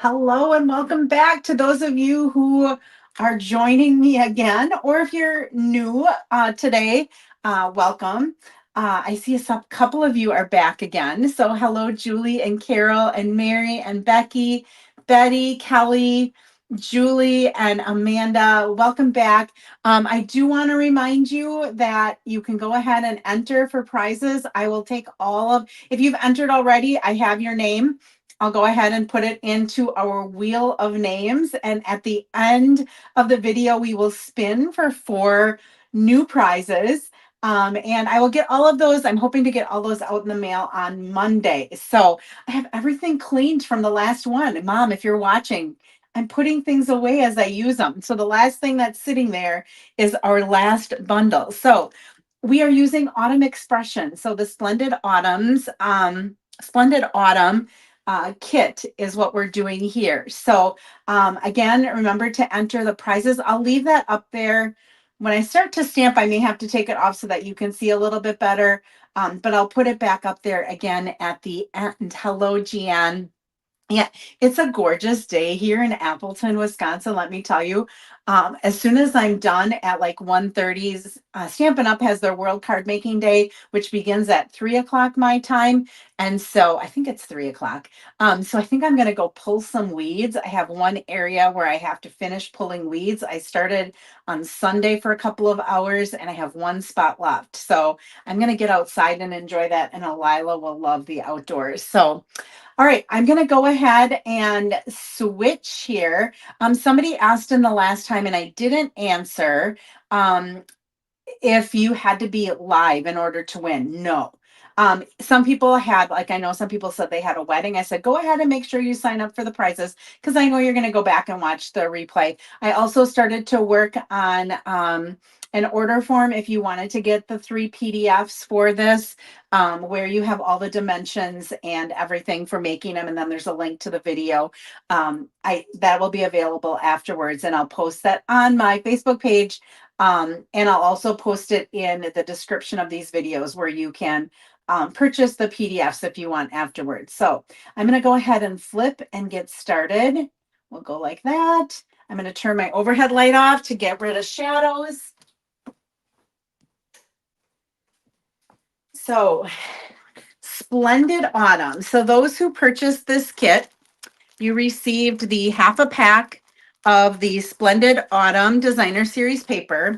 Hello and welcome back to those of you who are joining me again, or if you're new today, welcome. I see couple of you are back again. So, hello, Julie and Carol and Mary and Becky, Betty, Kelly, Julie, and Amanda. Welcome back. I do want to remind you that you can go ahead and enter for prizes. I will take if you've entered already, I have your name. I'll go ahead and put it into our wheel of names. And at the end of the video, we will spin for 4 new prizes. And I will get all of those. I'm hoping to get all those out in the mail on Monday. So I have everything cleaned from the last one. Mom, if you're watching, I'm putting things away as I use them. So the last thing that's sitting there is our last bundle. So we are using Autumn Expression. So the Splendid Autumn kit is what we're doing here. So again, remember to enter the prizes. I'll leave that up there. When I start to stamp, I may have to take it off so that you can see a little bit better. But I'll put it back up there again at the end. Hello, Gian. Yeah, it's a gorgeous day here in Appleton, Wisconsin. Let me tell you, as soon as I'm done at like 1:30, Stampin' Up has their World Card Making Day, which begins at 3 o'clock my time. And so I think it's 3 o'clock. So I think I'm going to go pull some weeds. I have one area where I have to finish pulling weeds. I started on Sunday for a couple of hours and I have one spot left. So I'm going to get outside and enjoy that. And Elila will love the outdoors. So all right, I'm going to go ahead and switch here. Somebody asked in the last time, and I didn't answer, if you had to be live in order to win. No. Some people had, like, I know some people said they had a wedding. I said, go ahead and make sure you sign up for the prizes because I know you're going to go back and watch the replay. I also started to work on an order form if you wanted to get the 3 PDFs for this, where you have all the dimensions and everything for making them. And then there's a link to the video. That will be available afterwards, and I'll post that on my Facebook page. And I'll also post it in the description of these videos where you can purchase the PDFs if you want afterwards. So I'm going to go ahead and flip and get started. We'll go like that. I'm going to turn my overhead light off to get rid of shadows. So Splendid Autumn. So those who purchased this kit, you received the half a pack of the Splendid Autumn Designer Series paper.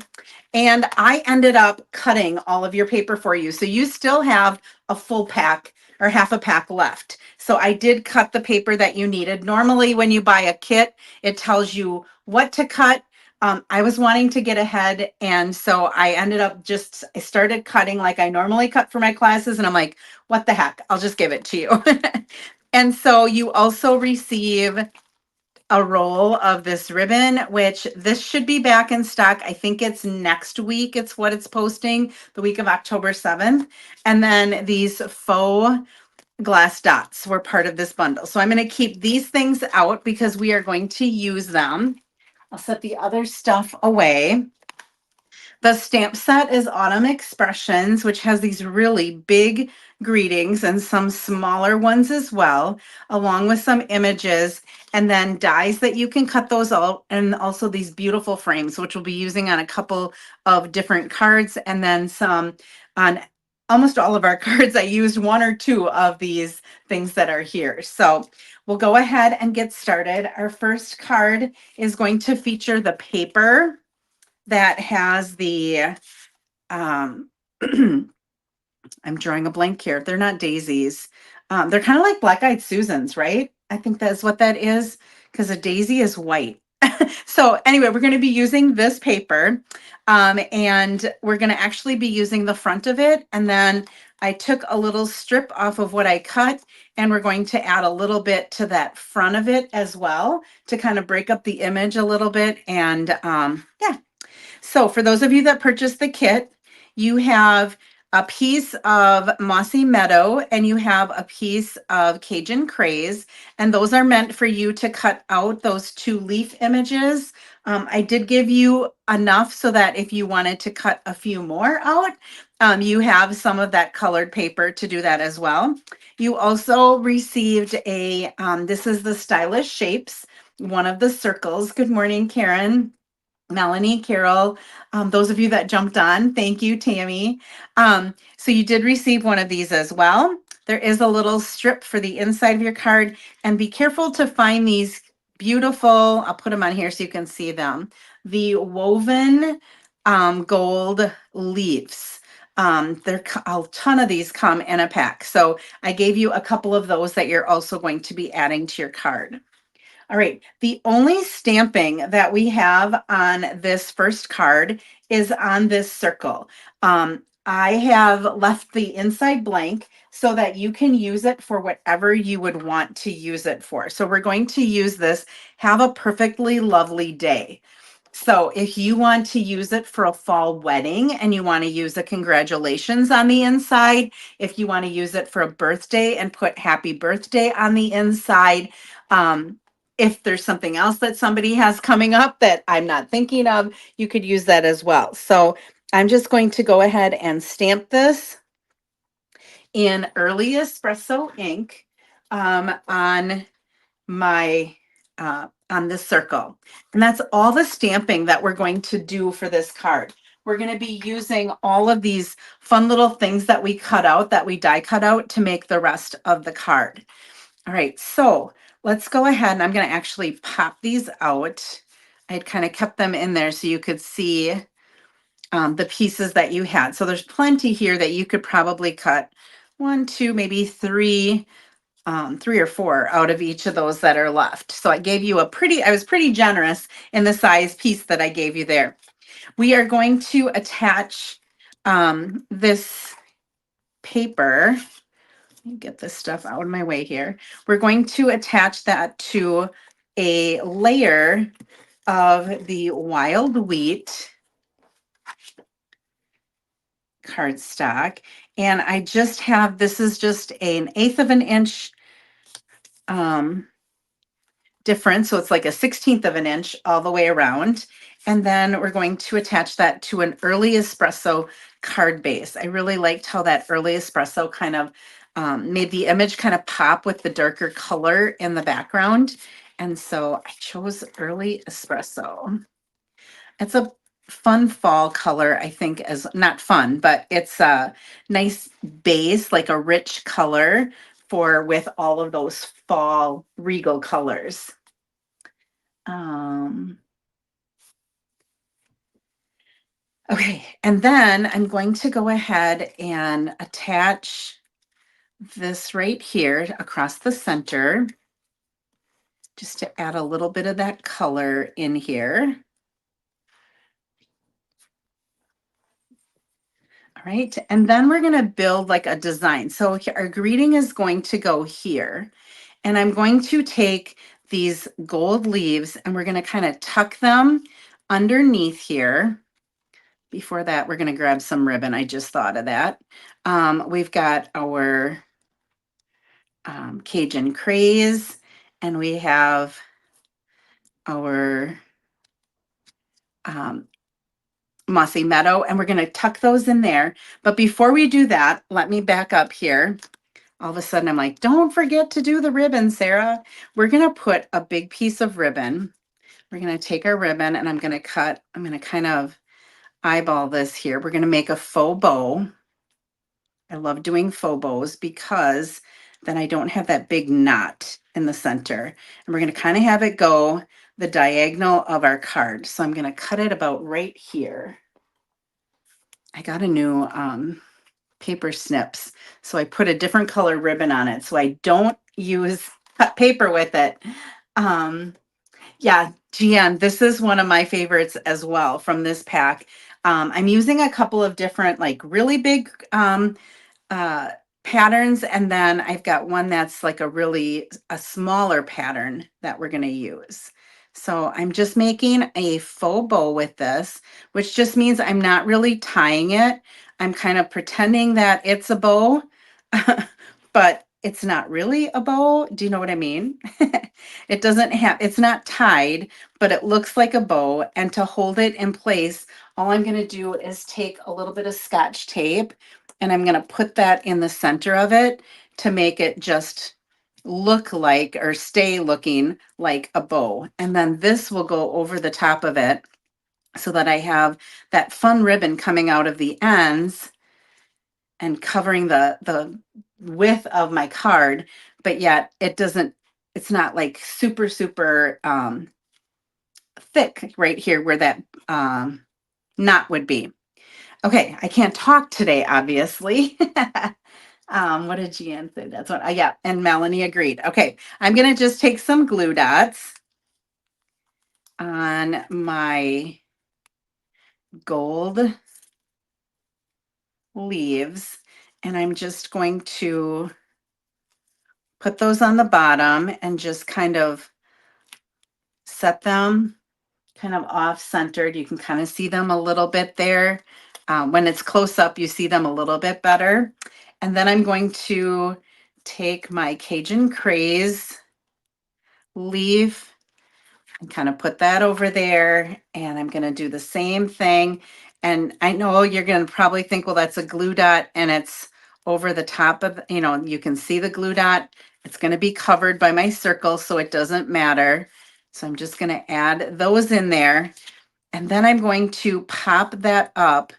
And I ended up cutting all of your paper for you. So you still have a full pack or half a pack left. So I did cut the paper that you needed. Normally, when you buy a kit, it tells you what to cut. I was wanting to get ahead. And so I started cutting like I normally cut for my classes. And I'm like, what the heck? I'll just give it to you. And so you also receive a roll of this ribbon, which this should be back in stock. I think it's next week. It's what it's posting, the week of October 7th. And then these faux glass dots were part of this bundle. So I'm going to keep these things out because we are going to use them. I'll set the other stuff away. The stamp set is Autumn Expressions, which has these really big greetings and some smaller ones as well, along with some images, and then dies that you can cut those out, and also these beautiful frames, which we'll be using on a couple of different cards, and then some on almost all of our cards. I used 1 or 2 of these things that are here. So we'll go ahead and get started. Our first card is going to feature the paper that has the I'm drawing a blank here. They're not daisies. They're kind of like black-eyed Susans, right? I think that's what that is because a daisy is white. So anyway, we're going to be using this paper, and we're going to actually be using the front of it. And then I took a little strip off of what I cut, and we're going to add a little bit to that front of it as well to kind of break up the image a little bit. And yeah. So for those of you that purchased the kit, you have a piece of Mossy Meadow and you have a piece of Cajun Craze, and those are meant for you to cut out those 2 leaf images. I did give you enough so that if you wanted to cut a few more out, You have some of that colored paper to do that as well. You also received this is the Stylish Shapes, one of the circles. Good morning, Karen. Melanie, Carol, those of you that jumped on, thank you, Tammy. So you did receive one of these as well. There is a little strip for the inside of your card, and be careful to find these beautiful, I'll put them on here so you can see them, the woven gold leaves. A ton of these come in a pack. So I gave you a couple of those that you're also going to be adding to your card. All right. The only stamping that we have on this first card is on this circle. I have left the inside blank so that you can use it for whatever you would want to use it for. So we're going to use this, have a perfectly lovely day. So if you want to use it for a fall wedding and you want to use a congratulations on the inside, if you want to use it for a birthday and put happy birthday on the inside, if there's something else that somebody has coming up that I'm not thinking of, you could use that as well. So I'm just going to go ahead and stamp this in early espresso ink on my on this circle. And that's all the stamping that we're going to do for this card. We're going to be using all of these fun little things that we cut out, that we die cut out to make the rest of the card. All right, so let's go ahead and I'm going to actually pop these out. I had kind of kept them in there so you could see the pieces that you had. So there's plenty here that you could probably cut one, two, maybe three or four out of each of those that are left. So I gave you I was pretty generous in the size piece that I gave you there. We are going to attach this paper. Let me get this stuff out of my way here. We're going to attach that to a layer of the wild wheat cardstock. And I just have, this is just an 1/8 of an inch difference. So it's like a 1/16 of an inch all the way around. And then we're going to attach that to an early espresso card base. I really liked how that early espresso kind of made the image kind of pop with the darker color in the background. And so I chose early espresso. It's a fun fall color, I think, as not fun, but it's a nice base, like a rich color for with all of those fall regal colors. Okay, and then I'm going to go ahead and attach this right here across the center, just to add a little bit of that color in here. All right, and then we're going to build like a design. So our greeting is going to go here, and I'm going to take these gold leaves and we're going to kind of tuck them underneath here. Before that, we're going to grab some ribbon. I just thought of that. We've got our Cajun craze, and we have our mossy meadow, and we're going to tuck those in there. But before we do that, let me back up here. All of a sudden, I'm like, don't forget to do the ribbon, Sarah. We're going to put a big piece of ribbon. We're going to take our ribbon and I'm going to kind of eyeball this here. We're going to make a faux bow. I love doing faux bows because then I don't have that big knot in the center. And we're going to kind of have it go the diagonal of our card. So I'm going to cut it about right here. I got a new paper snips. So I put a different color ribbon on it so I don't use cut paper with it. Yeah, GM, this is one of my favorites as well from this pack. I'm using a couple of different, like really big patterns, and then I've got one that's like a smaller pattern that we're going to use. So I'm just making a faux bow with this, which just means I'm not really tying it. I'm kind of pretending that it's a bow, but it's not really a bow. Do you know what I mean? It doesn't have, it's not tied, but it looks like a bow. And to hold it in place, all I'm going to do is take a little bit of Scotch tape and I'm going to put that in the center of it to make it just look like or stay looking like a bow. And then this will go over the top of it so that I have that fun ribbon coming out of the ends and covering the width of my card, but yet it doesn't, it's not like super thick right here where that knot would be. Okay, I can't talk today, obviously. What did Jan say? That's what, yeah, and Melanie agreed. Okay, I'm gonna just take some glue dots on my gold leaves, and I'm just going to put those on the bottom and just kind of set them kind of off centered. You can kind of see them a little bit there. When it's close up, you see them a little bit better. And then I'm going to take my Cajun Craze leaf and kind of put that over there. And I'm going to do the same thing. And I know you're going to probably think, well, that's a glue dot and it's over the top of, you can see the glue dot. It's going to be covered by my circle, so it doesn't matter. So I'm just going to add those in there. And then I'm going to pop that up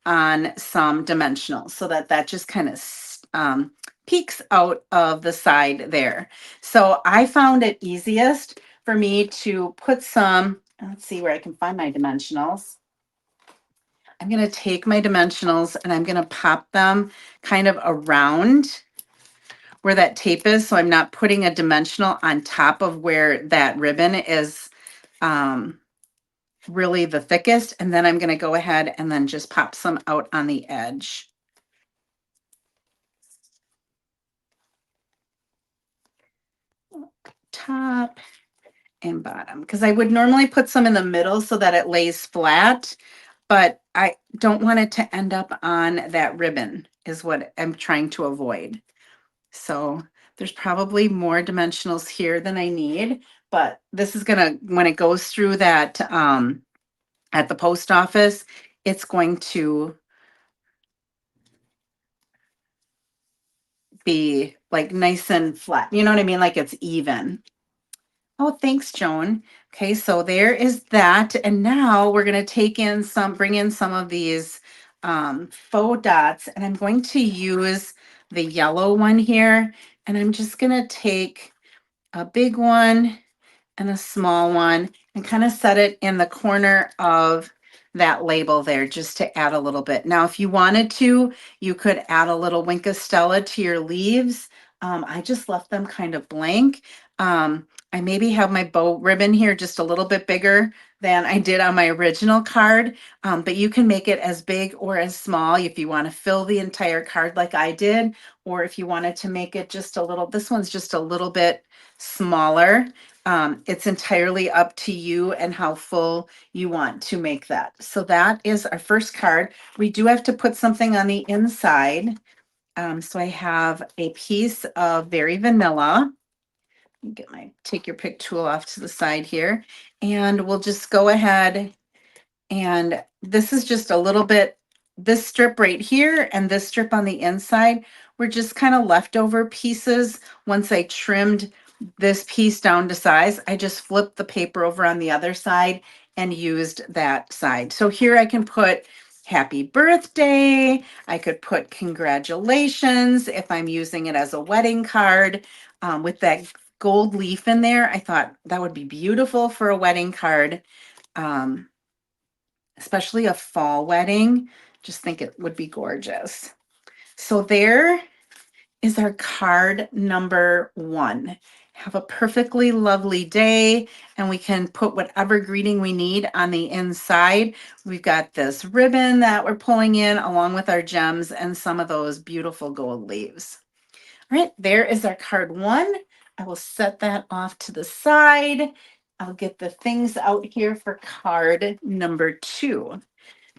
on some dimensionals so that that just kind of peeks out of the side there. So I found it easiest for me to put some, let's see where I can find my dimensionals. I'm going to take my dimensionals and I'm going to pop them kind of around where that tape is. So I'm not putting a dimensional on top of where that ribbon is really the thickest. And then I'm going to go ahead and then just pop some out on the edge. Top and bottom, because I would normally put some in the middle so that it lays flat, but I don't want it to end up on that ribbon is what I'm trying to avoid. So there's probably more dimensionals here than I need, but this is gonna, when it goes through that at the post office, it's going to be like nice and flat. You know what I mean? Like it's even. Oh, thanks, Joan. Okay, so there is that. And now we're going to bring in some of these faux dots, and I'm going to use the yellow one here. And I'm just going to take a big one and a small one and kind of set it in the corner of that label there just to add a little bit. Now, if you wanted to, you could add a little Wink of Stella to your leaves. I just left them kind of blank. I maybe have my bow ribbon here just a little bit bigger than I did on my original card, but you can make it as big or as small if you want to fill the entire card like I did, or if you wanted to make it just a little, this one's just a little bit smaller. It's entirely up to you and how full you want to make that. So that is our first card. We do have to put something on the inside. So I have a piece of Very Vanilla. Get my take your pick tool off to the side here. And we'll just go ahead, and this is just a little bit, this strip right here and this strip on the inside were just kind of leftover pieces. Once I trimmed this piece down to size, I just flipped the paper over on the other side and used that side. So here I can put happy birthday. I could put congratulations if I'm using it as a wedding card. With that gold leaf in there, I thought that would be beautiful for a wedding card. Especially a fall wedding. Just think it would be gorgeous. So there is our card number 1. Have a perfectly lovely day, and we can put whatever greeting we need on the inside. We've got this ribbon that we're pulling in along with our gems and some of those beautiful gold leaves. All right, there is our card 1. I will set that off to the side. I'll get the things out here for card number 2.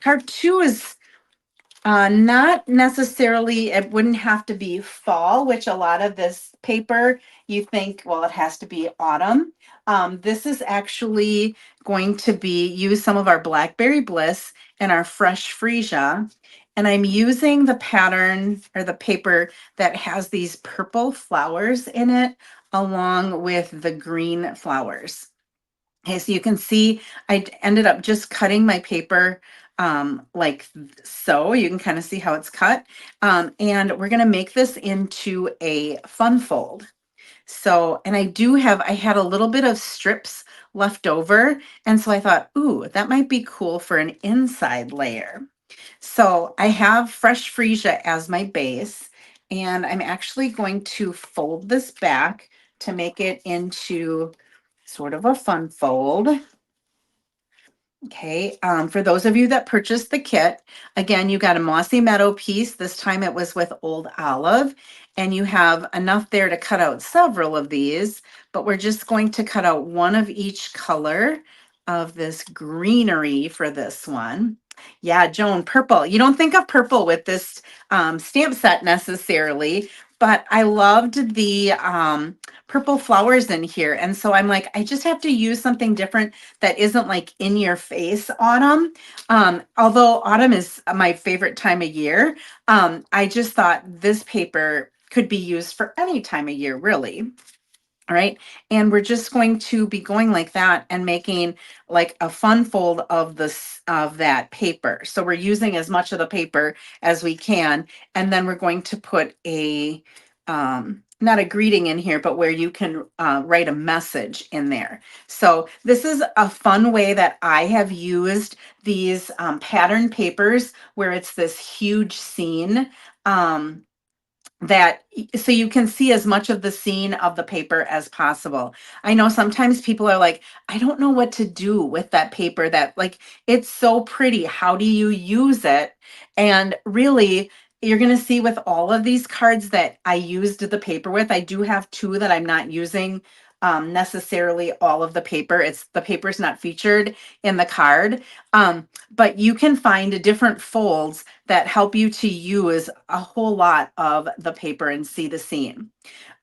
Card 2 is Not necessarily, it wouldn't have to be fall, which a lot of this paper, you think, well, it has to be autumn. This is actually going to be use some of our Blackberry Bliss and our Fresh Freesia. And I'm using the pattern or the paper that has these purple flowers in it, along with the green flowers. Okay, so you can see ended up just cutting my paper so. You can kind of see how it's cut. And we're going to make this into a fun fold. So, and I had a little bit of strips left over. And so I thought, ooh, that might be cool for an inside layer. So I have Fresh Freesia as my base. And I'm actually going to fold this back to make it into sort of a fun fold. Okay, for those of you that purchased the kit, again, you got a Mossy Meadow piece. This time it was with Old Olive, and you have enough there to cut out several of these, but we're just going to cut out one of each color of this greenery for this one. Yeah, Joan, purple. You don't think of purple with this stamp set necessarily, but I loved the purple flowers in here. And so I'm like, I just have to use something different that isn't like in your face autumn. Although autumn is my favorite time of year, I just thought this paper could be used for any time of year, really. All right. And we're just going to be going like that and making like a fun fold of this of that paper. So we're using as much of the paper as we can. And then we're going to put a not a greeting in here, but where you can write a message in there. So this is a fun way that I have used these pattern papers where it's this huge scene. Um, so you can see as much of the scene of the paper as possible. I know sometimes people are like, I don't know what to do with that paper, that like it's so pretty. How do you use it? And really, you're going to see with all of these cards that I used the paper with, I do have two that I'm not using necessarily all of the paper. It's the paper's not featured in the card. But you can find different folds that help you to use a whole lot of the paper and see the scene.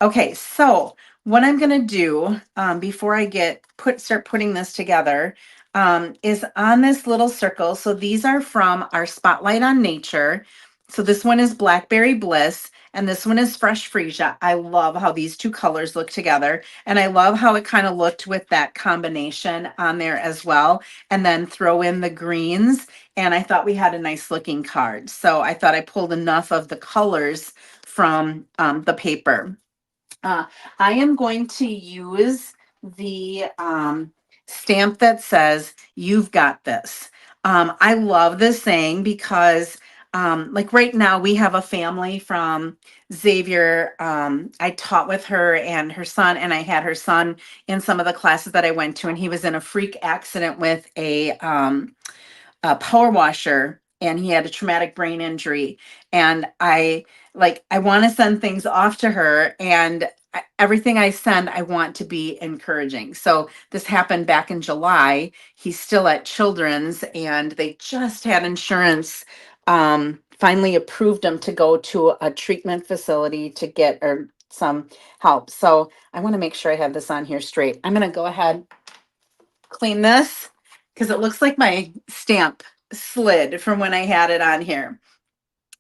Okay, so what I'm going to do before I start putting this together is on this little circle. So these are from our Spotlight on Nature. So this one is Blackberry Bliss and this one is Fresh Freesia. I love how these two colors look together, and I love how it kind of looked with that combination on there as well. And then throw in the greens, and I thought we had a nice looking card. So I thought I pulled enough of the colors from the paper. Uh, I am going to use the stamp that says, "You've got this." I love this saying because, like right now, we have a family from Xavier. I taught with her and her son, and I had her son in some of the classes that I went to, and he was in a freak accident with a power washer, and he had a traumatic brain injury. And I want to send things off to her, and everything I send I want to be encouraging. So this happened back in July. He's still at Children's, and they just had insurance finally approved him to go to a treatment facility to get or some help. So I want to make sure I have this on here straight. I'm going to go ahead, clean this, because it looks like my stamp slid from when I had it on here.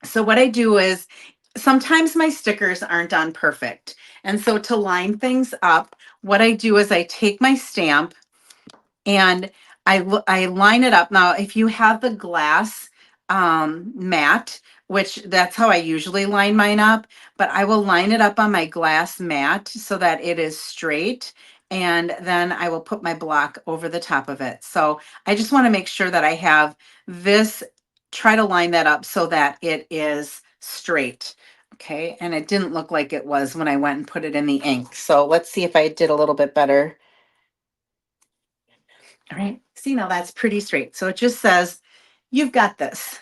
So what I do is sometimes my stickers aren't on perfect. And so to line things up, what I do is I take my stamp and I line it up. Now, if you have the glass mat, which that's how I usually line mine up, but I will line it up on my glass mat so that it is straight. And then I will put my block over the top of it. So I just want to make sure that I have this, try to line that up so that it is straight. Okay, and it didn't look like it was when I went and put it in the ink. So let's see if I did a little bit better. All right. See, now that's pretty straight. So it just says, "You've got this,"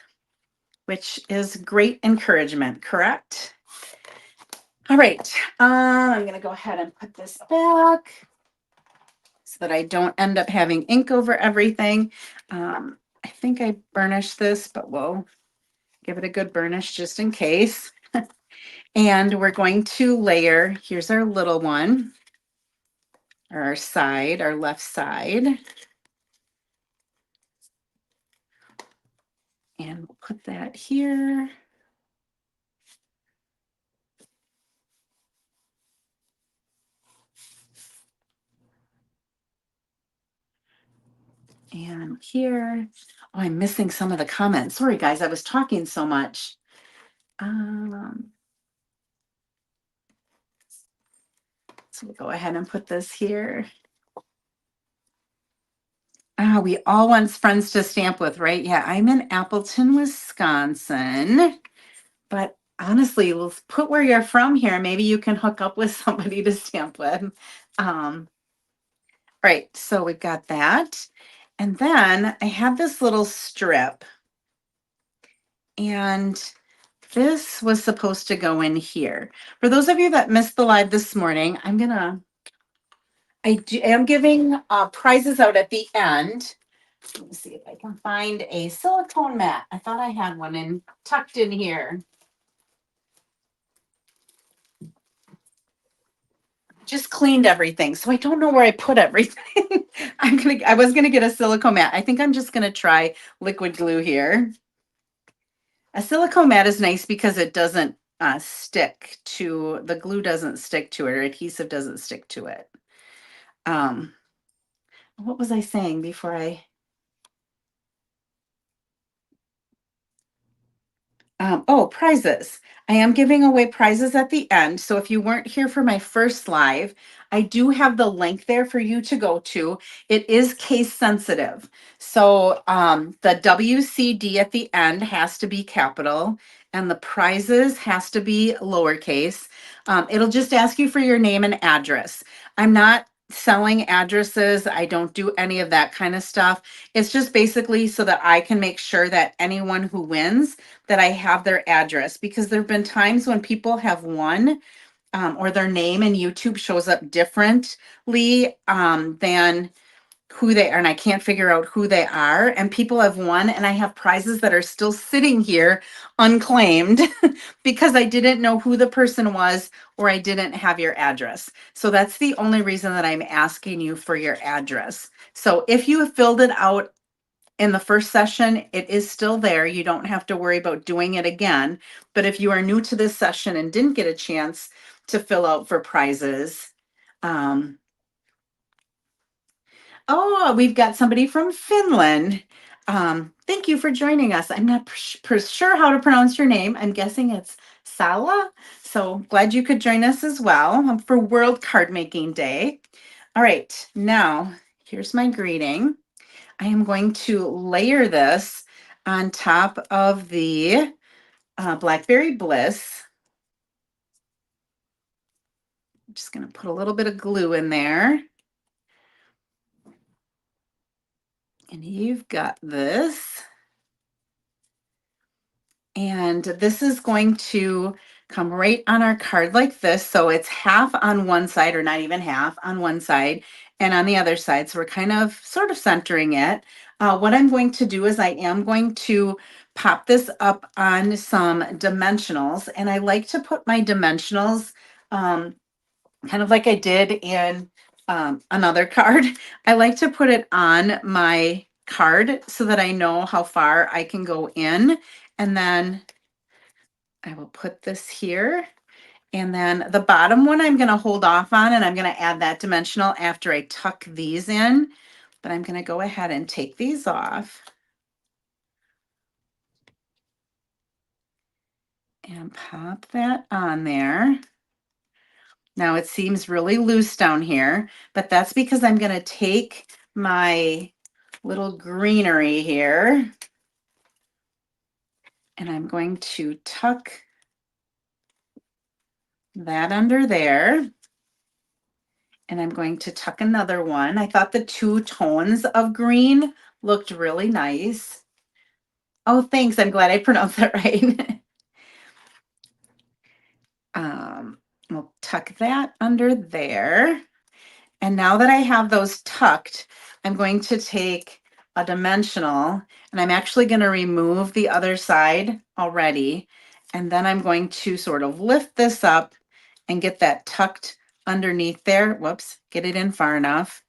which is great encouragement, correct? All right. I'm going to go ahead and put this back so that I don't end up having ink over everything. I think I burnished this, but we'll Give it a good burnish just in case. And we're going to layer, here's our little one, or our side, our left side. And we'll put that here. And here. Oh, I'm missing some of the comments. Sorry, guys, I was talking so much. So we'll go ahead and put this here. We all want friends to stamp with, right? Yeah, I'm in Appleton, Wisconsin. But honestly, let's put where you're from here. Maybe you can hook up with somebody to stamp with. Right, so we've got that. And then I have this little strip. And this was supposed to go in here. For those of you that missed the live this morning, I am giving prizes out at the end. Let me see if I can find a silicone mat. I thought I had one tucked in here. Just cleaned everything, so I don't know where I put everything. I was gonna get a silicone mat. I think I'm just gonna try liquid glue here. A silicone mat is nice because it doesn't stick to the glue, doesn't stick to it, or adhesive doesn't stick to it. What was I saying before I? Prizes. I am giving away prizes at the end. So if you weren't here for my first live, I do have the link there for you to go to. It is case sensitive. So the WCD at the end has to be capital and the prizes has to be lowercase. It'll just ask you for your name and address. I'm not selling addresses. I don't do any of that kind of stuff. It's just basically so that I can make sure that anyone who wins, that I have their address, because there have been times when people have won or their name in YouTube shows up differently than who they are, and I can't figure out who they are. And people have won, and I have prizes that are still sitting here unclaimed because I didn't know who the person was or I didn't have your address. So that's the only reason that I'm asking you for your address. So if you have filled it out in the first session, it is still there. You don't have to worry about doing it again. But if you are new to this session and didn't get a chance to fill out for prizes, oh, we've got somebody from Finland. Thank you for joining us. I'm not sure how to pronounce your name. I'm guessing it's Sala. So glad you could join us as well for World Card Making Day. All right, now here's my greeting. I am going to layer this on top of the Blackberry Bliss. I'm just going to put a little bit of glue in there. And you've got this. And this is going to come right on our card like this. So it's half on one side, or not even half on one side, and on the other side. So we're kind of sort of centering it. What I'm going to do is I am going to pop this up on some dimensionals. And I like to put my dimensionals kind of like I did in another card. I like to put it on my card so that I know how far I can go in. And then I will put this here. And then the bottom one I'm going to hold off on, and I'm going to add that dimensional after I tuck these in. But I'm going to go ahead and take these off. And pop that on there. Now it seems really loose down here, but that's because I'm going to take my little greenery here and I'm going to tuck that under there. And I'm going to tuck another one. I thought the two tones of green looked really nice. Oh, thanks. I'm glad I pronounced that right. We'll tuck that under there. And now that I have those tucked, I'm going to take a dimensional, and I'm actually going to remove the other side already. And then I'm going to sort of lift this up and get that tucked underneath there. Whoops, get it in far enough.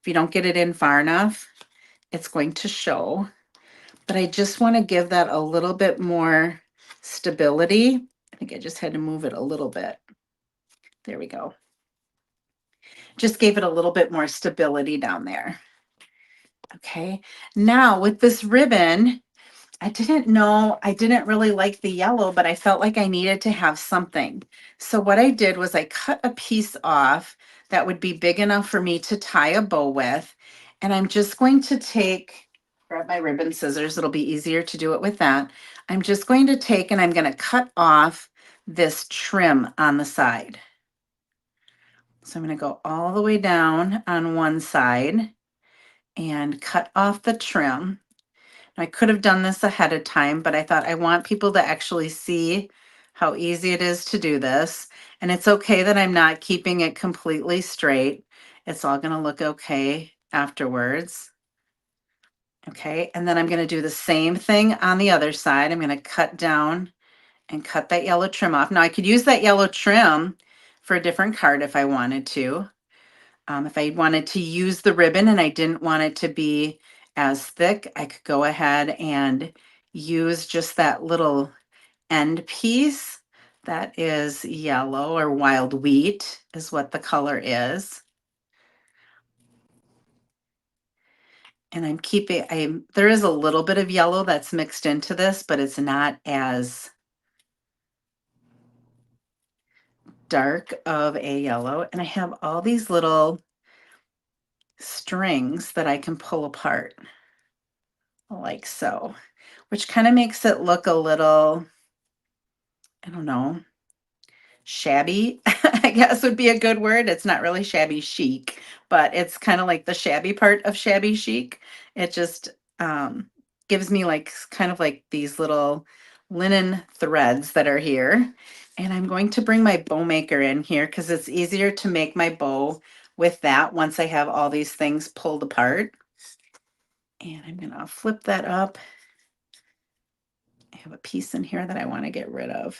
If you don't get it in far enough, it's going to show. But I just want to give that a little bit more stability. I think I just had to move it a little bit. There we go. Just gave it a little bit more stability down there. Okay, now with this ribbon, I didn't really like the yellow, but I felt like I needed to have something. So what I did was I cut a piece off that would be big enough for me to tie a bow with. And I'm just going to grab my ribbon scissors. It'll be easier to do it with that. I'm just going to take and I'm going to cut off this trim on the side. So I'm going to go all the way down on one side and cut off the trim. I could have done this ahead of time, but I thought I want people to actually see how easy it is to do this. And it's okay that I'm not keeping it completely straight. It's all going to look okay afterwards. Okay, and then I'm going to do the same thing on the other side. I'm going to cut down and cut that yellow trim off. Now I could use that yellow trim for a different card if I wanted to. If I wanted to use the ribbon and I didn't want it to be as thick, I could go ahead and use just that little end piece that is yellow, or wild wheat is what the color is. And there is a little bit of yellow that's mixed into this, but it's not as dark of a yellow. And I have all these little strings that I can pull apart like so, which kind of makes it look a little, I don't know, shabby, I guess would be a good word. It's not really shabby chic, but it's kind of like the shabby part of shabby chic. It just gives me kind of like these little linen threads that are here. And I'm going to bring my bow maker in here because it's easier to make my bow with that once I have all these things pulled apart. And I'm going to flip that up. I have a piece in here that I want to get rid of.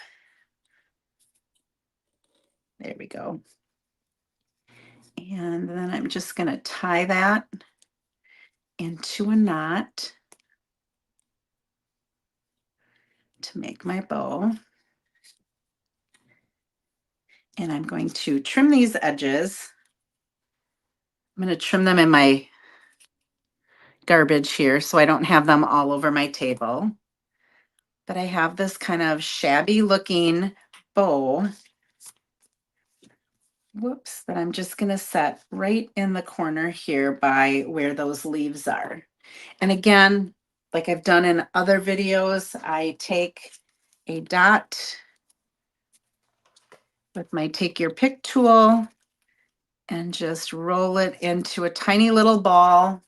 There we go. And then I'm just going to tie that into a knot to make my bow. And I'm going to trim these edges. I'm going to trim them in my garbage here so I don't have them all over my table. But I have this kind of shabby looking bow. Whoops, that I'm just going to set right in the corner here by where those leaves are. And again, like I've done in other videos, I take a dot with my take your pick tool and just roll it into a tiny little ball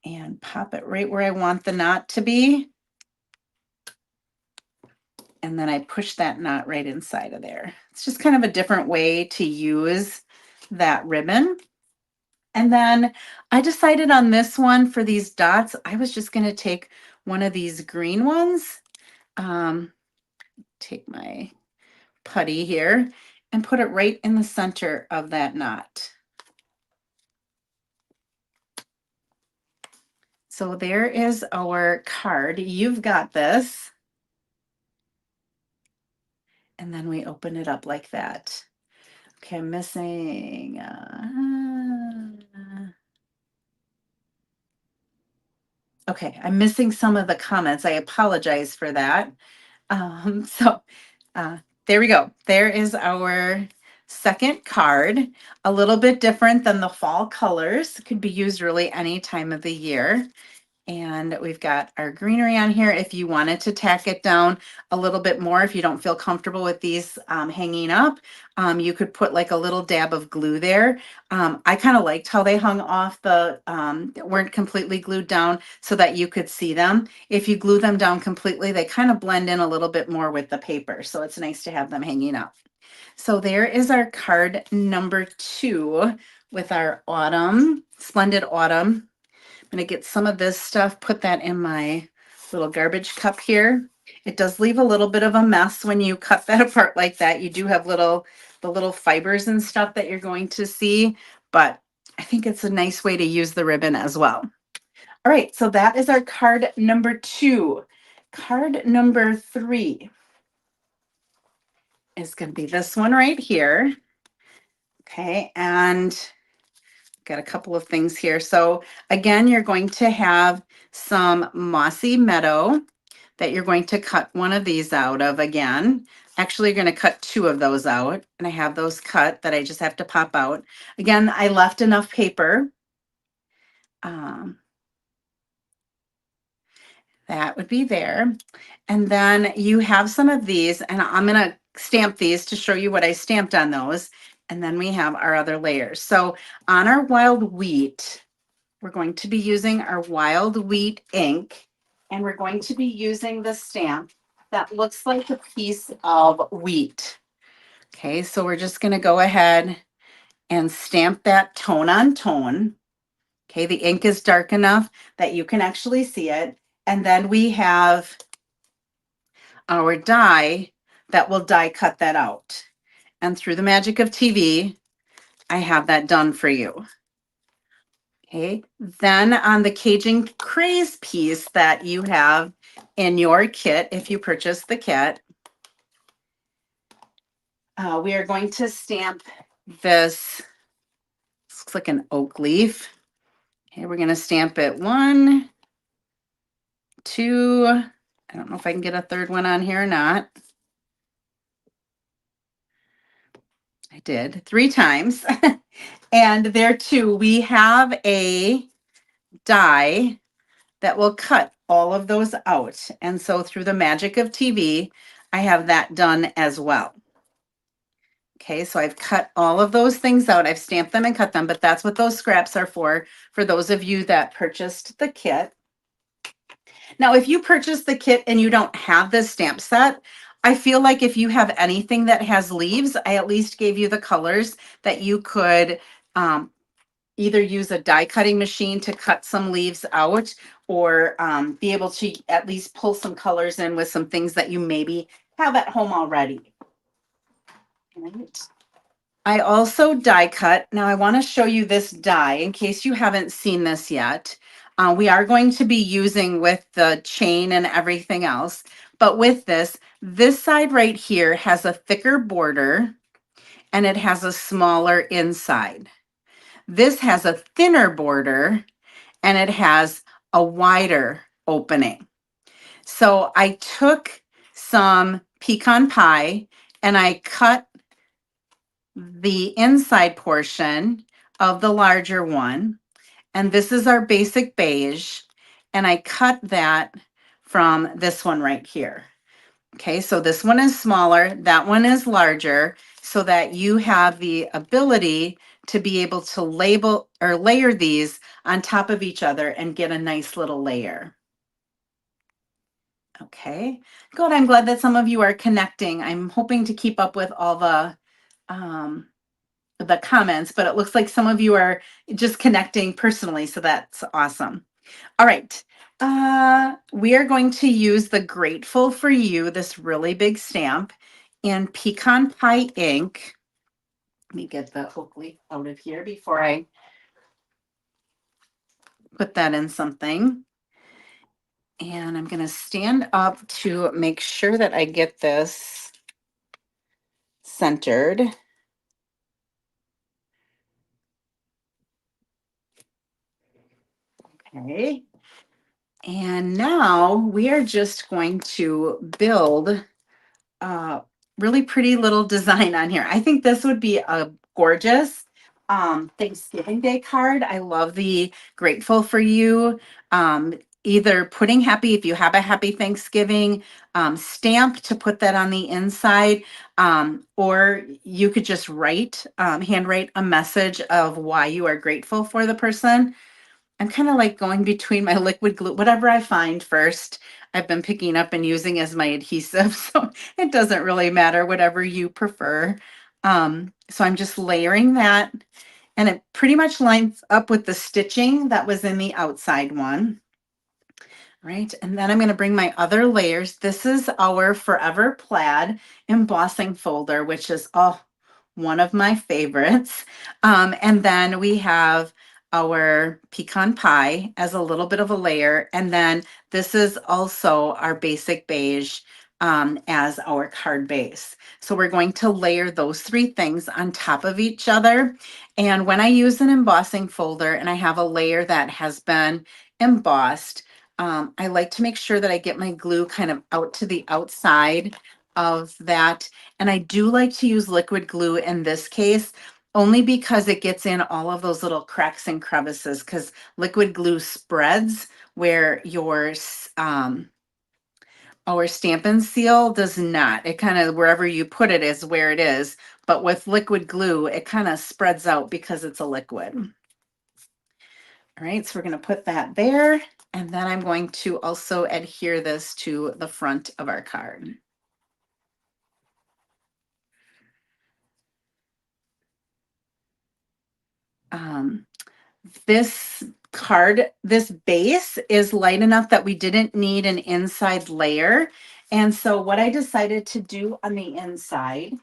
and pop it right where I want the knot to be. And then I push that knot right inside of there. It's just kind of a different way to use that ribbon. And then I decided on this one for these dots, I was just going to take one of these green ones, take my putty here and put it right in the center of that knot. So there is our card. You've got this. And then we open it up like that. Okay, I'm missing. Okay, I'm missing some of the comments. I apologize for that. So there we go. There is our second card. A little bit different than the fall colors. It could be used really any time of the year. And we've got our greenery on here. If you wanted to tack it down a little bit more, if you don't feel comfortable with these hanging up, you could put like a little dab of glue there. I kind of liked how they hung off weren't completely glued down so that you could see them. If you glue them down completely, they kind of blend in a little bit more with the paper. So it's nice to have them hanging up. So there is our card number 2 with our Splendid Autumn going to get some of this stuff, put that in my little garbage cup here. It does leave a little bit of a mess when you cut that apart like that. You do have the little fibers and stuff that you're going to see, but I think it's a nice way to use the ribbon as well. All right, so that is our card number 2. Card number 3 is going to be this one right here. Okay, and got a couple of things here. So again, you're going to have some mossy meadow that you're going to cut one of these out of again. Actually, you're going to cut 2 of those out, and I have those cut that I just have to pop out. Again, I left enough paper. That would be there. And then you have some of these, and I'm going to stamp these to show you what I stamped on those. And then we have our other layers. So on our wild wheat, we're going to be using our wild wheat ink, and we're going to be using the stamp that looks like a piece of wheat. Okay, so we're just going to go ahead and stamp that tone on tone. Okay, the ink is dark enough that you can actually see it. And then we have our die that will die cut that out. And through the magic of TV, I have that done for you. Okay, then on the Cajun Craze piece that you have in your kit, if you purchase the kit, we are going to stamp this. Looks like an oak leaf. Okay, we're going to stamp it 1, 2. I don't know if I can get a third one on here or not. I did 3 times. And there too, we have a die that will cut all of those out. And so through the magic of TV, I have that done as well. Okay, so I've cut all of those things out. I've stamped them and cut them, but that's what those scraps are for those of you that purchased the kit. Now, if you purchase the kit and you don't have this stamp set, I feel like if you have anything that has leaves, I at least gave you the colors that you could either use a die cutting machine to cut some leaves out, or be able to at least pull some colors in with some things that you maybe have at home already. Right. I also die cut. Now I want to show you this die in case you haven't seen this yet. We are going to be using with the chain and everything else, but with this side right here has a thicker border and it has a smaller inside. This has a thinner border and it has a wider opening. So I took some pecan pie and I cut the inside portion of the larger one. And this is our basic beige. And I cut that from this one right here. Okay, so this one is smaller, that one is larger, so that you have the ability to be able to label or layer these on top of each other and get a nice little layer. Okay, good. I'm glad that some of you are connecting. I'm hoping to keep up with all the comments, but it looks like some of you are just connecting personally, so that's awesome. All right. We are going to use the Grateful for You, this really big stamp, in Pecan Pie ink. Let me get the oak leaf out of here before I put that in something. And I'm going to stand up to make sure that I get this centered. Okay. And now we are just going to build a really pretty little design on here. I think this would be a gorgeous Thanksgiving Day card. I love the Grateful for You. Either putting happy, if you have a happy Thanksgiving stamp to put that on the inside, or you could just handwrite a message of why you are grateful for the person. I'm kind of like going between my liquid glue, whatever I find first, I've been picking up and using as my adhesive. So it doesn't really matter, whatever you prefer. So I'm just layering that And it pretty much lines up with the stitching that was in the outside one. Right, and then I'm going to bring my other layers. This is our Forever Plaid embossing folder, which is one of my favorites. And then we have our pecan pie as a little bit of a layer. And then this is also our basic beige as our card base. So we're going to layer those three things on top of each other. And when I use an embossing folder and I have a layer that has been embossed, I like to make sure that I get my glue kind of out to the outside of that. And I do like to use liquid glue in this case, only because it gets in all of those little cracks and crevices, because liquid glue spreads where our Stamp and Seal does not. It kind of, wherever you put it is where it is. But with liquid glue, it kind of spreads out because it's a liquid. All right, so we're going to put that there. And then I'm going to also adhere this to the front of our card. This this base is light enough that we didn't need an inside layer. And so what I decided to do on the inside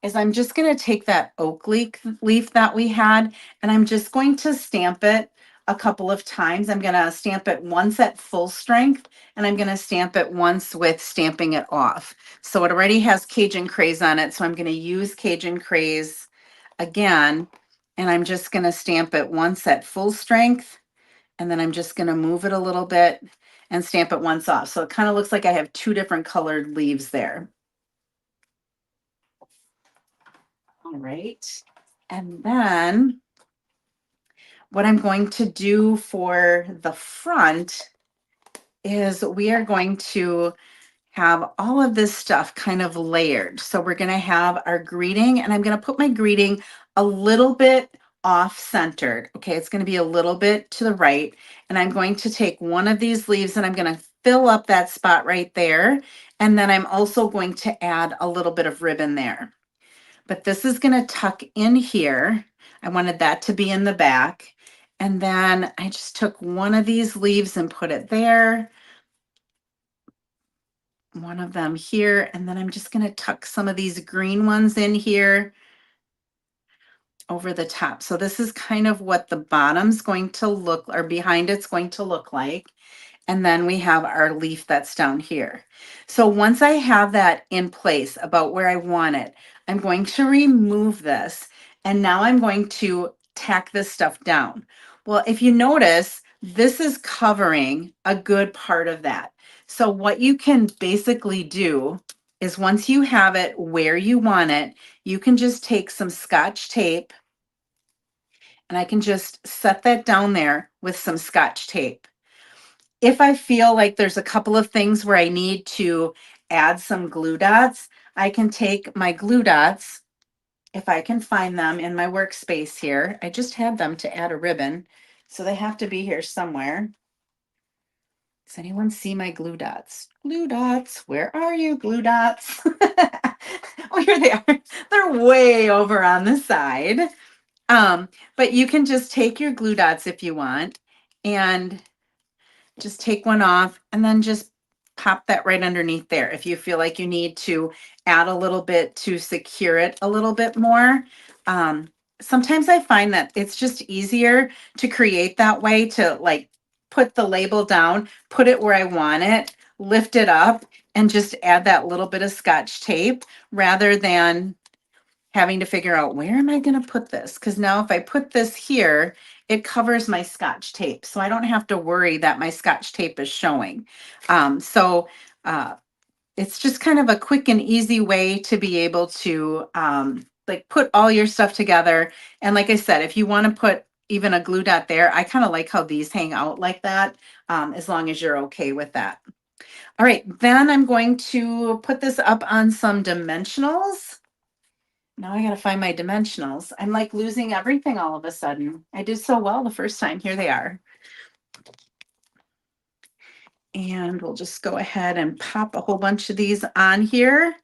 is I'm just going to take that oak leaf that we had, and I'm just going to stamp it a couple of times. I'm going to stamp it once at full strength, and I'm going to stamp it once with stamping it off. So it already has Cajun Craze on it, so I'm going to use Cajun Craze again, and I'm just going to stamp it once at full strength, and then I'm just going to move it a little bit and stamp it once off. So it kind of looks like I have two different colored leaves there. All right. And then what I'm going to do for the front is we are going to have all of this stuff kind of layered. So we're going to have our greeting, and I'm going to put my greeting a little bit off centered. Okay, it's going to be a little bit to the right. And I'm going to take one of these leaves and I'm going to fill up that spot right there. And then I'm also going to add a little bit of ribbon there. But this is going to tuck in here. I wanted that to be in the back. And then I just took one of these leaves and put it there, one of them here, and then I'm just going to tuck some of these green ones in here over the top. So this is kind of what the bottom's going to look, or behind it's going to look like. And then we have our leaf that's down here. So once I have that in place about where I want it, I'm going to remove this. And now I'm going to tack this stuff down. Well, if you notice, this is covering a good part of that. So what you can basically do is once you have it where you want it, you can just take some Scotch tape, and I can just set that down there with some Scotch tape. If I feel like there's a couple of things where I need to add some glue dots, I can take my glue dots, if I can find them in my workspace here. I just had them to add a ribbon, so they have to be here somewhere. Does anyone see my glue dots? Glue dots, where are you, glue dots? Oh, here they are. They're way over on the side. But you can just take your glue dots if you want, and just take one off and then just pop that right underneath there. If you feel like you need to add a little bit to secure it a little bit more. Sometimes I find that it's just easier to create that way, to like put the label down, put it where I want it, lift it up, and just add that little bit of Scotch tape rather than having to figure out, where am I going to put this? Because now if I put this here, it covers my Scotch tape. So I don't have to worry that my Scotch tape is showing. So it's just kind of a quick and easy way to be able to like put all your stuff together. And like I said, if you want to put even a glue dot there, I kind of like how these hang out like that, as long as you're okay with that. All right, then I'm going to put this up on some dimensionals. Now I gotta find my dimensionals. I'm like losing everything all of a sudden. I did so well the first time. Here they are. And we'll just go ahead and pop a whole bunch of these on here.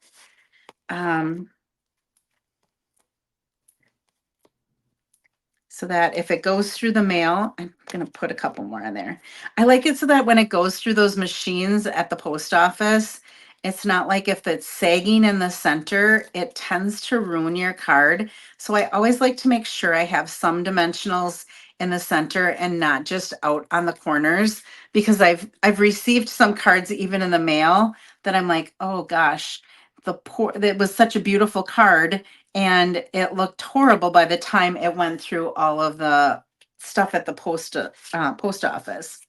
so that if it goes through the mail, I'm going to put a couple more in there. I like it so that when it goes through those machines at the post office, it's not like if it's sagging in the center, it tends to ruin your card. So I always like to make sure I have some dimensionals in the center and not just out on the corners, because I've received some cards even in the mail that I'm like, oh gosh, that was such a beautiful card and it looked horrible by the time it went through all of the stuff at the post office.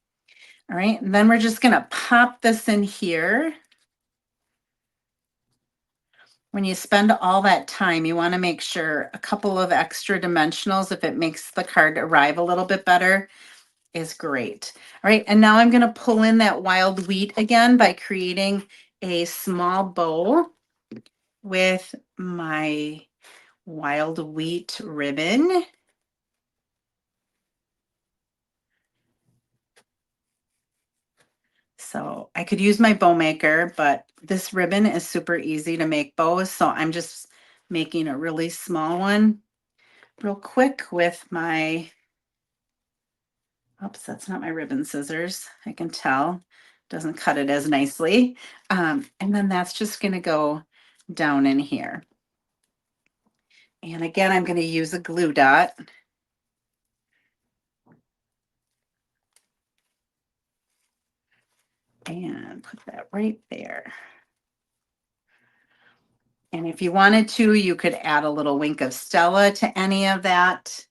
All right, and then we're just gonna pop this in here. When you spend all that time, you want to make sure a couple of extra dimensionals, if it makes the card arrive a little bit better, is great. All right, and now I'm going to pull in that wild wheat again by creating a small bow with my wild wheat ribbon. So I could use my bow maker, but this ribbon is super easy to make bows. So I'm just making a really small one real quick with my, oops, that's not my ribbon scissors. I can tell doesn't cut it as nicely. And then that's just going to go down in here. And again, I'm going to use a glue dot. And put that right there. And if you wanted to, you could add a little wink of Stella to any of that.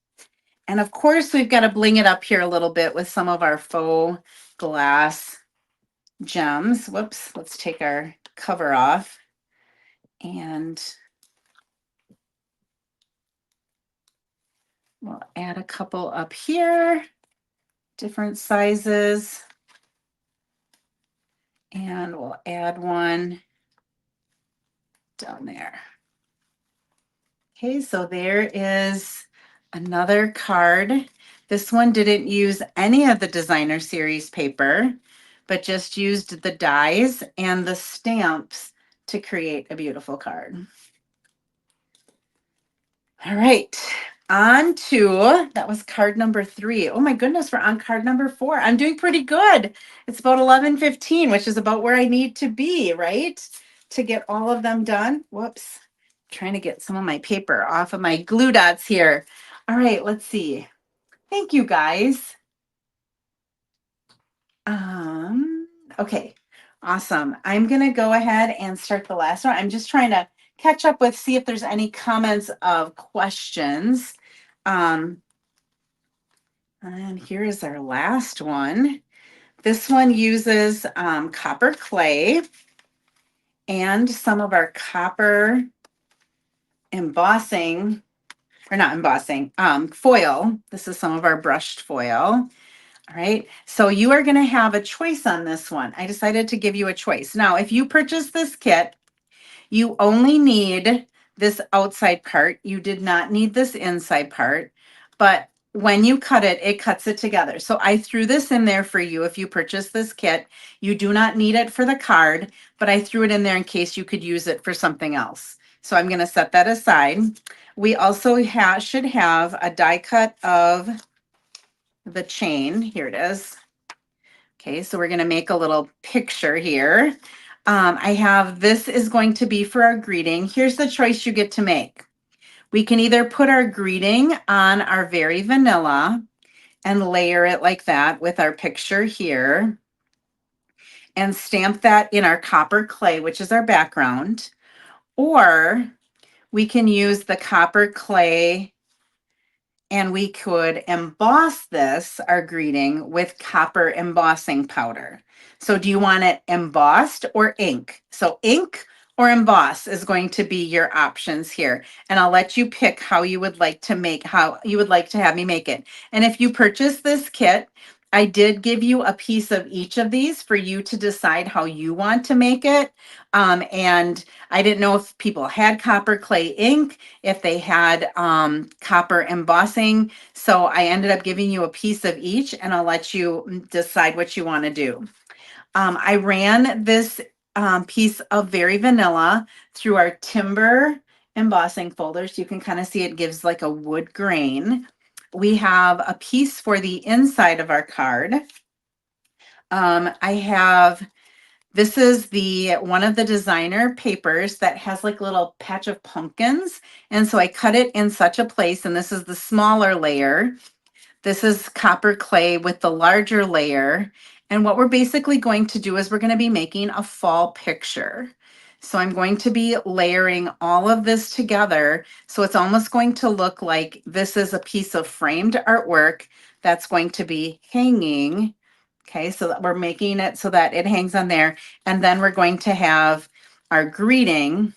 And of course, we've got to bling it up here a little bit with some of our faux glass gems. Whoops, let's take our cover off. And we'll add a couple up here, different sizes. And we'll add one down there. Okay, so there is another card. This one didn't use any of the designer series paper, but just used the dies and the stamps to create a beautiful card. All right, on to, that was card number 3. Oh my goodness, we're on card number 4. I'm doing pretty good. It's about 11:15, which is about where I need to be, right? To get all of them done. Whoops, trying to get some of my paper off of my glue dots here. All right, let's see. Thank you guys. Okay, awesome. I'm gonna go ahead and start the last one. I'm just trying to catch up with, see if there's any comments of questions. And here is our last one. This one uses copper clay and some of our copper embossing, or not embossing, foil. This is some of our brushed foil. All right, so you are going to have a choice on this one. I decided to give you a choice. Now, if you purchase this kit, you only need this outside part. You did not need this inside part, but when you cut it, it cuts it together. So I threw this in there for you. If you purchase this kit, you do not need it for the card, but I threw it in there in case you could use it for something else. So I'm going to set that aside. We also should have a die cut of the chain. Here it is. Okay, so we're going to make a little picture here. I have, this is going to be for our greeting. Here's the choice you get to make. We can either put our greeting on our very vanilla and layer it like that with our picture here and stamp that in our copper clay, which is our background, or we can use the copper clay and we could emboss this, our greeting, with copper embossing powder. So do you want it embossed or ink? So ink or emboss is going to be your options here. And I'll let you pick how you would like to make, how you would like to have me make it. And if you purchase this kit, I did give you a piece of each of these for you to decide how you want to make it. And I didn't know if people had copper clay ink, if they had copper embossing. So I ended up giving you a piece of each and I'll let you decide what you want to do. I ran this piece of Very Vanilla through our timber embossing folder. So you can kind of see it gives like a wood grain. we have a piece for the inside of our card. I have, this is the one of the designer papers that has like a little patch of pumpkins. And so I cut it in such a place, and this is the smaller layer. This is copper clay with the larger layer. And what we're basically going to do is we're going to be making a fall picture. So I'm going to be layering all of this together. So it's almost going to look like this is a piece of framed artwork that's going to be hanging. Okay, so that we're making it so that it hangs on there. And then we're going to have our greeting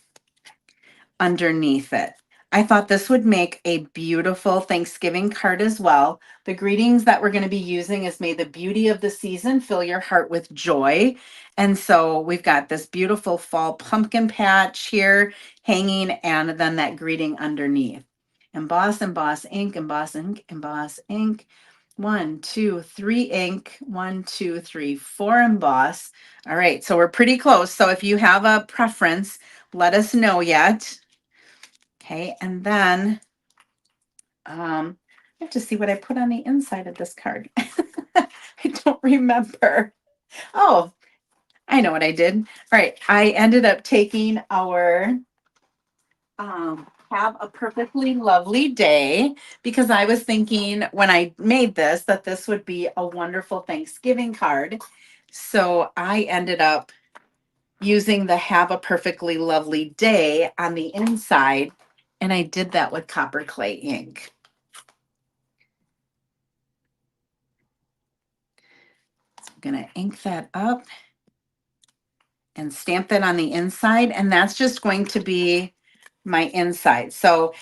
underneath it. I thought this would make a beautiful Thanksgiving card as well. The greetings that we're going to be using is may the beauty of the season fill your heart with joy. And so we've got this beautiful fall pumpkin patch here hanging, and then that greeting underneath. Emboss, emboss, ink, emboss, ink, emboss, ink. 1, 2, 3 ink. 1, 2, 3, 4 emboss. All right, so we're pretty close. So if you have a preference, let us know yet. Okay, and then I have to see what I put on the inside of this card. I don't remember. Oh, I know what I did. All right, I ended up taking our have a perfectly lovely day, because I was thinking when I made this that this would be a wonderful Thanksgiving card. So I ended up using the have a perfectly lovely day on the inside, and I did that with copper clay ink. I'm gonna ink that up and stamp that on the inside, and that's just going to be my inside. So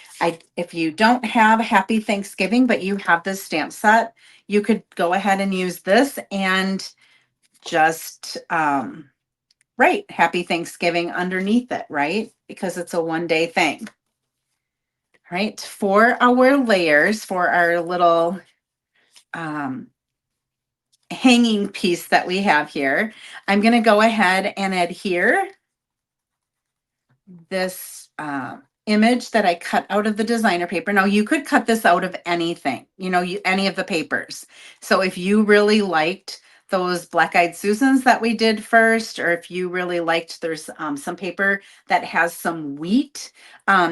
if you don't have Happy Thanksgiving, but you have this stamp set, you could go ahead and use this and just write Happy Thanksgiving underneath it, right? Because it's a one-day thing. All right, for our layers, for our little hanging piece that we have here, I'm going to go ahead and adhere this image that I cut out of the designer paper. Now you could cut this out of anything, any of the papers. So if you really liked those Black Eyed Susans that we did first, or if you really liked, there's some paper that has some wheat,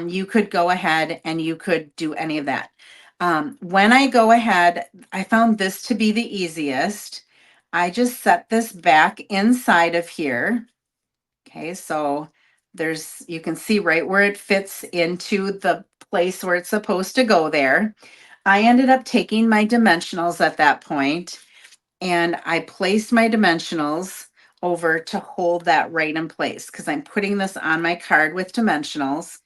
you could go ahead and you could do any of that. When I go ahead, I found this to be the easiest. I just set this back inside of here. Okay, so you can see right where it fits into the place where it's supposed to go there. I ended up taking my dimensionals at that point, and I placed my dimensionals over to hold that right in place, because I'm putting this on my card with dimensionals.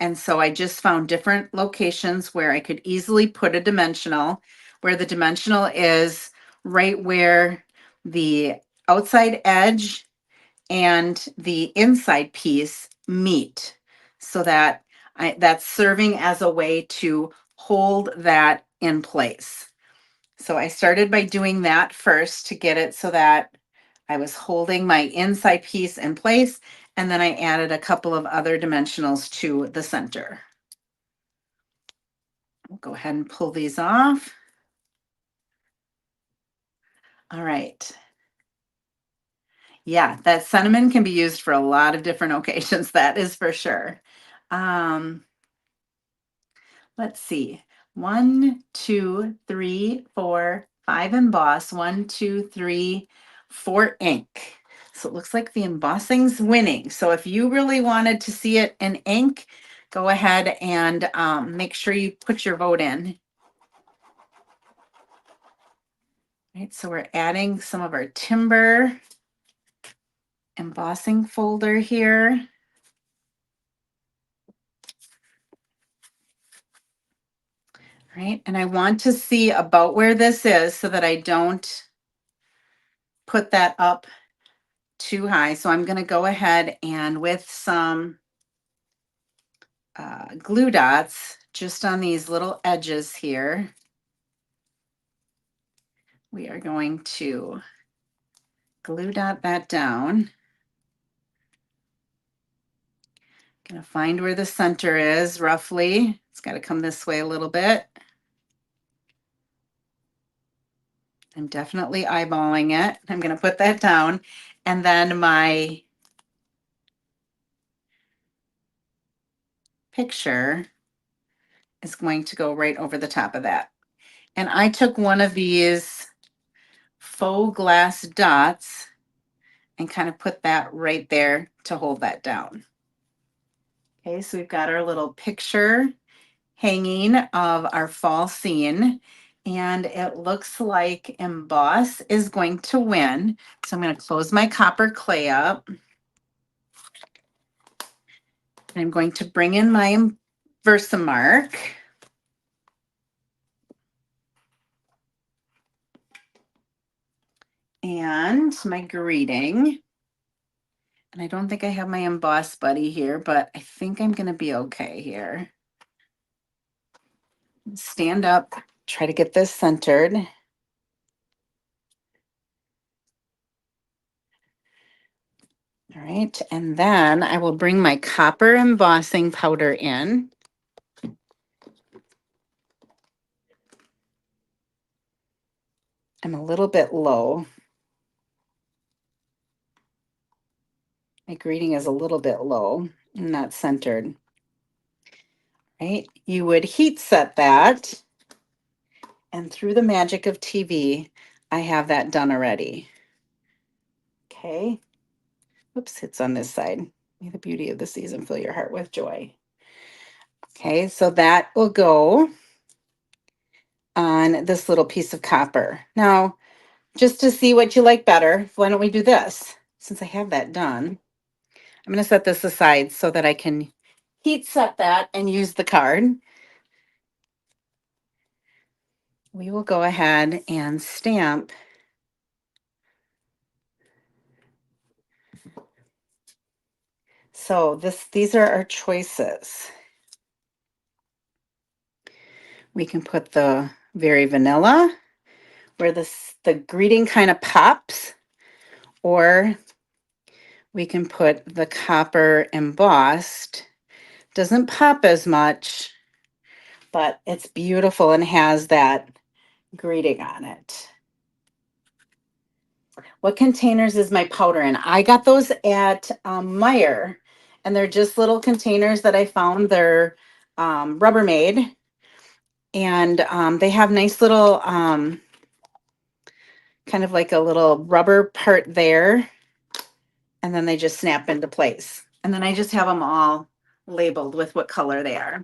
And so I just found different locations where I could easily put a dimensional, where the dimensional is right where the outside edge and the inside piece meet, so that that's serving as a way to hold that in place. So I started by doing that first to get it so that I was holding my inside piece in place, and then I added a couple of other dimensionals to the center. We'll go ahead and pull these off. All right. Yeah, that cinnamon can be used for a lot of different occasions, that is for sure. Let's see. 1, 2, 3, 4, 5 emboss. 1, 2, 3, 4 ink. So it looks like the embossing's winning. So if you really wanted to see it in ink, go ahead and make sure you put your vote in. Right, so we're adding some of our timber embossing folder here. Right, and I want to see about where this is so that I don't put that up too high. So I'm going to go ahead and with some glue dots just on these little edges here, we are going to glue dot that down. Going to find where the center is roughly. It's got to come this way a little bit. I'm definitely eyeballing it. I'm going to put that down. And then my picture is going to go right over the top of that. And I took one of these faux glass dots and kind of put that right there to hold that down. Okay, so we've got our little picture hanging of our fall scene, and it looks like Emboss is going to win. So I'm going to close my copper clay up, and I'm going to bring in my Versamark. And my greeting. And I don't think I have my Emboss buddy here, but I think I'm going to be okay here. Stand up, try to get this centered. All right, and then I will bring my copper embossing powder in. I'm a little bit low. My greeting is a little bit low, not centered. Right? You would heat set that, and through the magic of TV, I have that done already. Okay. Oops, it's on this side. May the beauty of the season fill your heart with joy. Okay, so that will go on this little piece of copper. Now, just to see what you like better, why don't we do this? Since I have that done, I'm going to set this aside so that I can heat set that and use the card. We will go ahead and stamp so these are our choices. We can put the very vanilla where the greeting kind of pops, or we can put the copper embossed. Doesn't pop as much, but it's beautiful and has that greeting on it. What containers is my powder in? I got those at Meijer, and they're just little containers that I found. They're Rubbermaid, and they have nice little kind of like a little rubber part there, and then they just snap into place. And then I just have them all labeled with what color they are.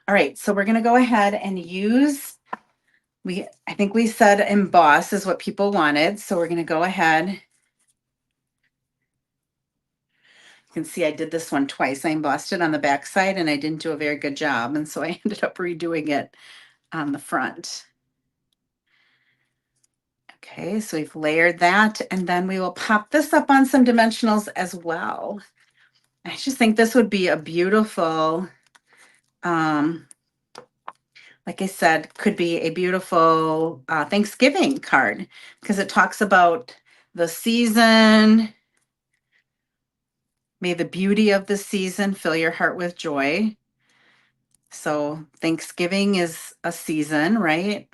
All right, so we're going to go ahead and use, I think we said emboss is what people wanted. So we're going to go ahead. You can see I did this one twice. I embossed it on the back side and I didn't do a very good job. And so I ended up redoing it on the front. Okay, so we've layered that, and then we will pop this up on some dimensionals as well. I just think this would be a beautiful, like I said, could be a beautiful Thanksgiving card because it talks about the season. May the beauty of the season fill your heart with joy. So Thanksgiving is a season, right?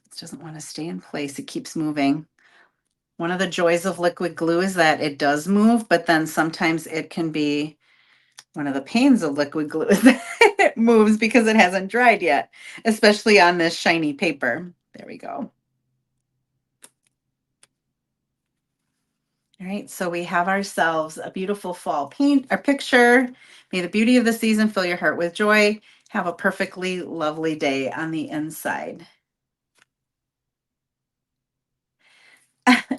It doesn't want to stay in place. It keeps moving. One of the joys of liquid glue is that it does move, but then sometimes it can be one of the pains of liquid glue is that it moves because it hasn't dried yet, especially on this shiny paper. There we go. All right, so we have ourselves a beautiful fall paint or picture. May the beauty of the season fill your heart with joy. Have a perfectly lovely day on the inside.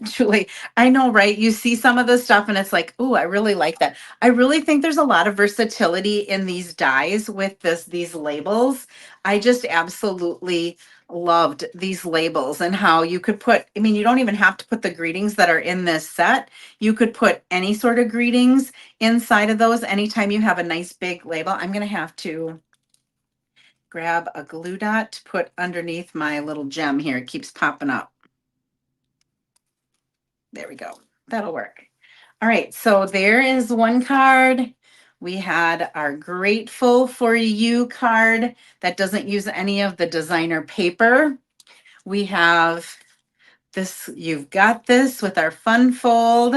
Julie, I know, right? You see some of the stuff and it's like, oh, I really like that. I really think there's a lot of versatility in these dies with these labels. I just absolutely loved these labels and how you could put, I mean, you don't even have to put the greetings that are in this set. You could put any sort of greetings inside of those anytime you have a nice big label. I'm going to have to grab a glue dot to put underneath my little gem here. It keeps popping up. There we go. That'll work. All right, so there is one card. We had our Grateful for You card that doesn't use any of the designer paper. we have this, You've Got This with our fun fold,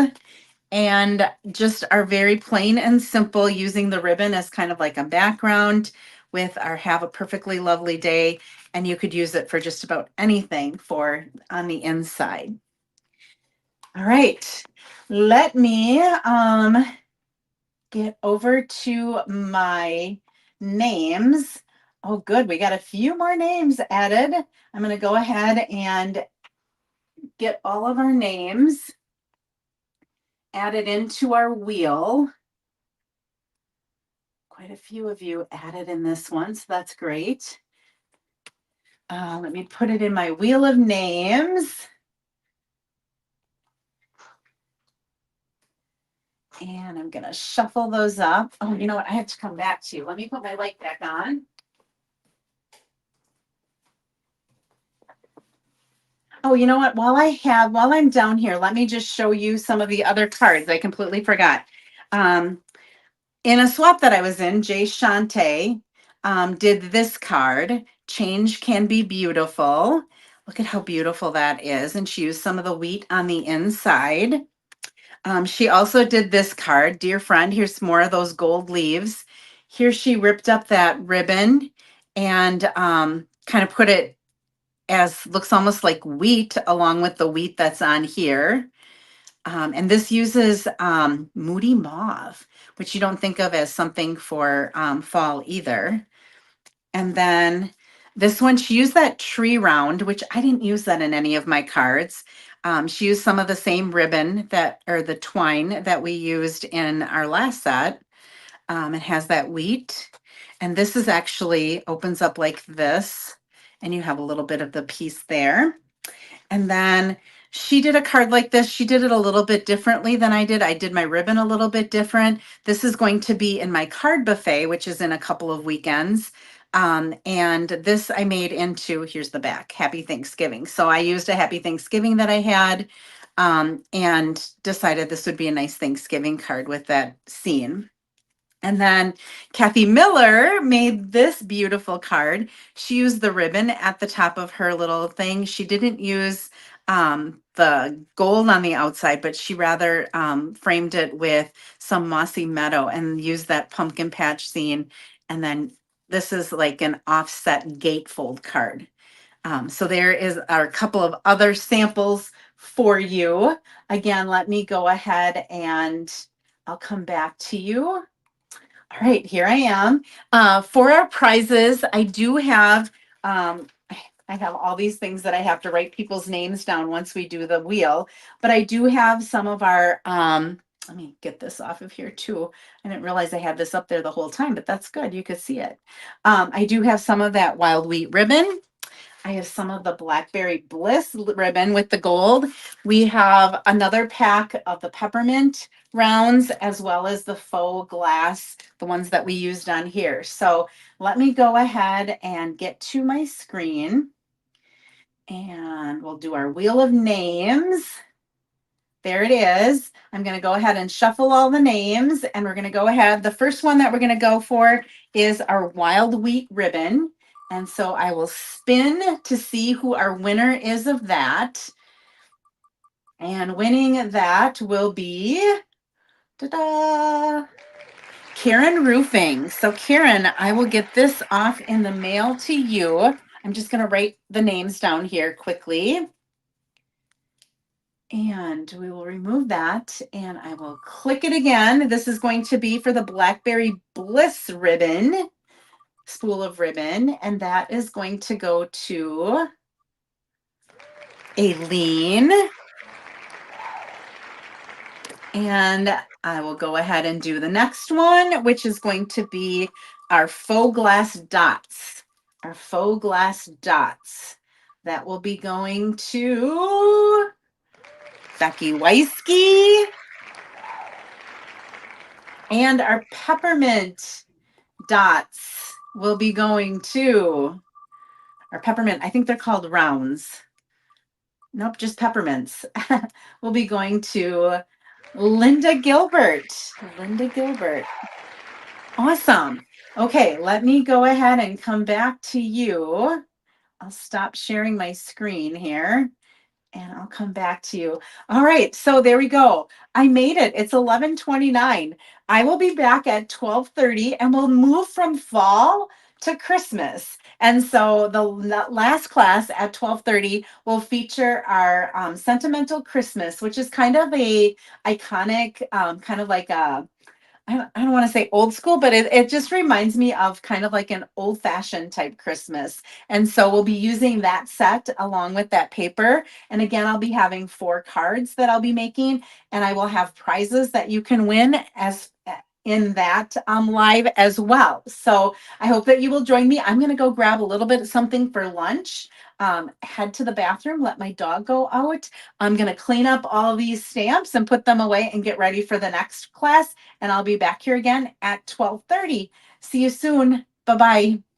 and just our very plain and simple, using the ribbon as kind of like a background with our Have a Perfectly Lovely Day. And you could use it for just about anything for on the inside. All right, let me get over to my names. Oh, good. We got a few more names added. I'm going to go ahead and get all of our names added into our wheel. Quite a few of you added in this one, so that's great. Let me put it in my wheel of names. And I'm going to shuffle those up. Oh, you know what? I have to come back to you. Let me put my light back on. Oh, you know what? While I'm down here, let me just show you some of the other cards. I completely forgot. In a swap that I was in, Jay Shante did this card, Change Can Be Beautiful. Look at how beautiful that is. And she used some of the wheat on the inside. She also did this card, Dear Friend, here's more of those gold leaves. Here she ripped up that ribbon and kind of put it as, looks almost like wheat along with the wheat that's on here. And this uses Moody Mauve, which you don't think of as something for fall either. And then this one, she used that tree round, which I didn't use that in any of my cards. She used some of the same ribbon or the twine that we used in our last set. It has that wheat. And this is actually opens up like this, and you have a little bit of the piece there. And then she did a card like this. She did it a little bit differently than I did. I did my ribbon a little bit different. This is going to be in my card buffet, which is in a couple of weekends. And this I made into, here's the back, Happy Thanksgiving. So I used a Happy Thanksgiving that I had and decided this would be a nice Thanksgiving card with that scene. And then Kathy Miller made this beautiful card. She used the ribbon at the top of her little thing. She didn't use the gold on the outside, but she rather framed it with some mossy meadow and used that pumpkin patch scene. And then this is like an offset gatefold card. So there is a couple of other samples for you. Again, let me go ahead and I'll come back to you. All right, here I am. For our prizes, I do have, I have all these things that I have to write people's names down once we do the wheel, but I do have some of our, let me get this off of here too. I didn't realize I had this up there the whole time, but that's good. You could see it. I do have some of that wild wheat ribbon. I have some of the Blackberry Bliss ribbon with the gold. We have another pack of the peppermint rounds, as well as the faux glass, the ones that we used on here. So let me go ahead and get to my screen and we'll do our wheel of names. There it is. I'm going to go ahead and shuffle all the names, and we're going to go ahead. The first one that we're going to go for is our wild wheat ribbon. And so I will spin to see who our winner is of that. And winning that will be, ta-da, Karen Roofing. So Karen, I will get this off in the mail to you. I'm just going to write the names down here quickly. And we will remove that and I will click it again. This is going to be for the Blackberry Bliss ribbon, spool of ribbon, and that is going to go to Aileen. And I will go ahead and do the next one, which is going to be our faux glass dots. Our faux glass dots. That will be going to Becky Weisky. And our peppermint dots will be going to our peppermint. I think they're called rounds. Nope, just peppermints. Will be going to Linda Gilbert. Linda Gilbert. Awesome. Okay, let me go ahead and come back to you I'll stop sharing my screen here and I'll come back to you. All right, so there we go. I made it. It's 11:29. I will be back at 12:30 and we'll move from fall to Christmas. And so the last class at 12:30 will feature our Sentimental Christmas, which is kind of a iconic, kind of like a I don't want to say old school, but it just reminds me of kind of like an old fashioned type Christmas. And so we'll be using that set along with that paper. And again, I'll be having 4 cards that I'll be making, and I will have prizes that you can win as in that live as well. So I hope that you will join me. I'm going to go grab a little bit of something for lunch, head to the bathroom, let my dog go out. I'm going to clean up all these stamps and put them away and get ready for the next class, and I'll be back here again at 12:30. See you soon. Bye-bye.